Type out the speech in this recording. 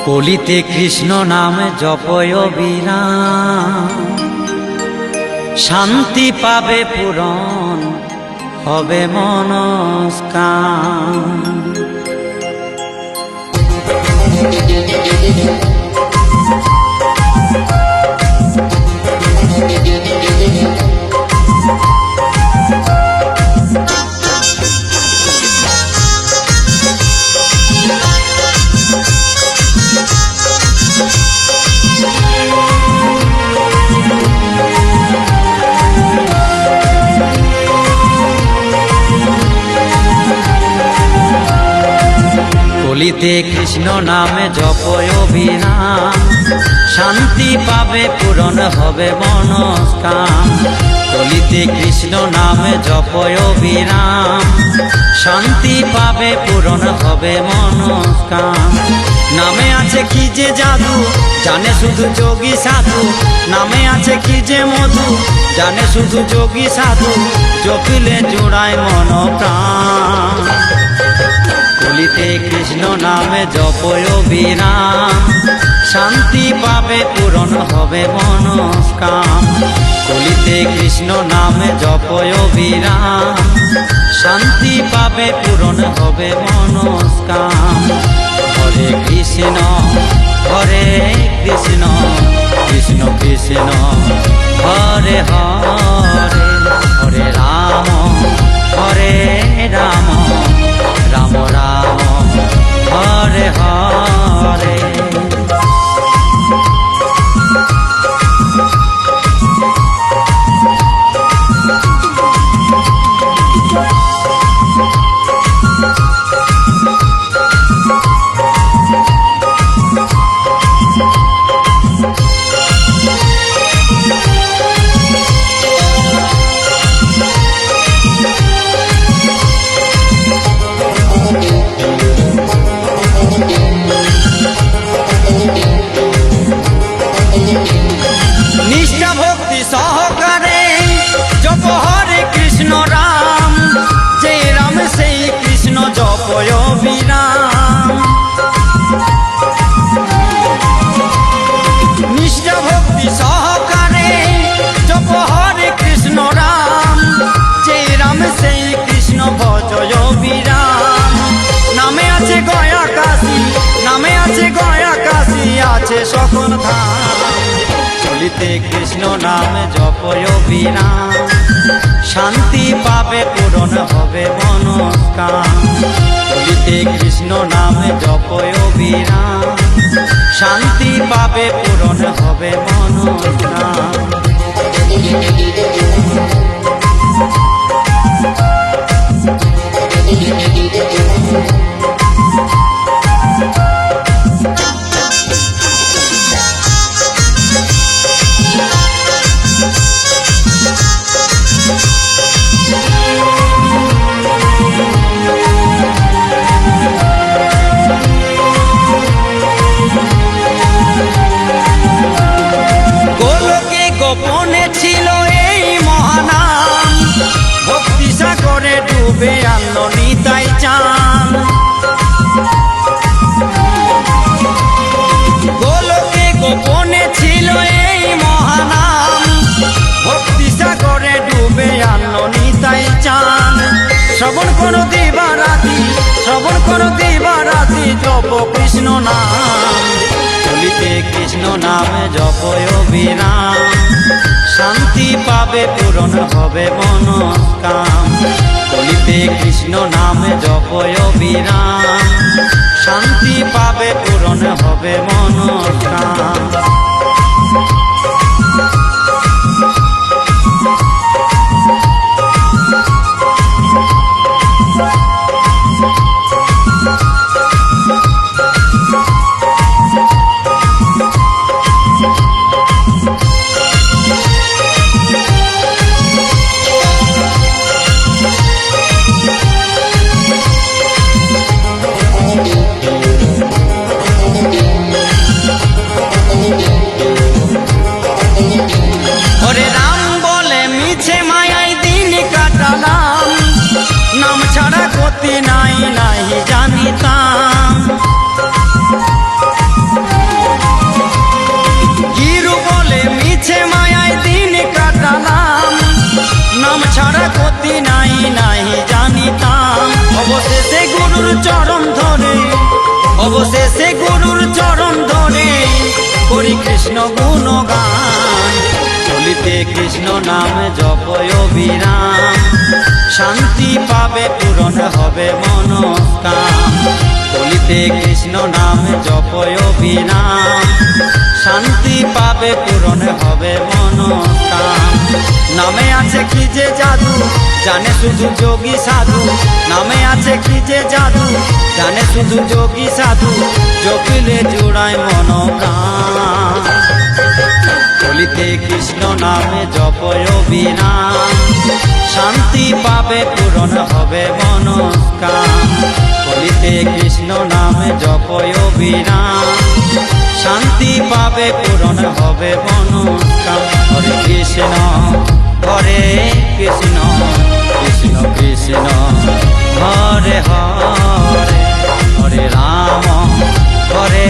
কলিতে কৃষ্ণ নাম জপয় বিরাম, শান্তি পাবে পূরণ হবে মনস্কাম। কলিতে কৃষ্ণ নামে জপয় বিরাম, শান্তি পাবে পূরণ হবে মনস্কাম। কলিতে কৃষ্ণ নামে জপয় বিরাম, শান্তি পাবে পূরণ হবে মনস্কাম। নামে আছে কি যে জাদু, জানে শুধু যোগী সাধু। নামে আছে কি যে মধু, জানে শুধু যোগী সাধু। জপিলে জোড়ায় মন প্রাণ। কলিতে কৃষ্ণ নামে জপয় বিরাম, শান্তি পাবে পূরণ হবে মনস্কাম। কলিতে কৃষ্ণ নামে জপয় বিরাম, শান্তি পাবে পূরণ হবে মনস্কাম। হরে কৃষ্ণ হরে কৃষ্ণ, কৃষ্ণ কৃষ্ণ হরে হরে, হরে রাম হরে রাম, রাম রাম হরে হরে। নিষ্ঠা ভক্তি সহকারে জপ হরে কৃষ্ণ রাম, যে রাম সেই কৃষ্ণ জপয় বিরাম। নিষ্ঠা ভক্তি সহকারে জপ হরে কৃষ্ণ রাম, যে রাম সেই কৃষ্ণ ভজয় বিরাম। নামে আছে গয়া কাশী, নামে আছে গয়া কাশী, আছে সকল ধাম। কলিতে কৃষ্ণ নাম জপয় বিরাম, শান্তি পাবে পূরণ হবে মনস্কাম। কলিতে কৃষ্ণ নাম জপয় বিরাম, শান্তি পাবে পূরণ হবে মনস্কাম। গোলকে গোপনে ছিল এই মহানাম, ভক্তি সাগরে ডুবে আনলো নিতাই চান। গোলকে গোপনে ছিল এই মহানাম, ভক্তি সাগরে ডুবে আনলো নিতাই চান। শ্রবণ করো দিবারাতি, শ্রবণ করো দিবারাতি, জপ কৃষ্ণ নাম। কলিতে কৃষ্ণ নামে জপয় বিরাম, শান্তি পাবে পূরণ হবে মনস্কাম। কলিতে কৃষ্ণ নামে জপয় বিরাম, শান্তি পাবে পূরণ হবে মনস্কাম। গতি নাই নাই জানিতাম। কি নাই নাই জানিতাম। অবশেষে গুরুর চরণ ধরে, অবশেষে গুরুর চরণ ধরে করি কৃষ্ণ গুণগান। চলিতে কৃষ্ণ নাম জপয় অবিরাম, শান্তি পাবে পূরণ হবে মনস্কাম। চলিতে কৃষ্ণ নাম জপয় অবিরাম, শান্তি পাবে পূরণ হবে মনস্কাম। নামে আছে কি যে জাদু, জানে শুধু যোগী সাধু। নামে আছে কি যে জাদু, জানে শুধু যোগী সাধু। জপিলে জুড়ায় মন প্রাণ। চলিতে কৃষ্ণ নামে জপয় অবিরাম, শান্তি পাবে পূরণ হবে মনস্কাম। চলিতে কৃষ্ণ নামে জপয় অবিরাম, শান্তি পাবে পূরণ হবে মনস্কাম। হরে কৃষ্ণ হরে কৃষ্ণ, কৃষ্ণ কৃষ্ণ হরে হরে, হরে রাম হরে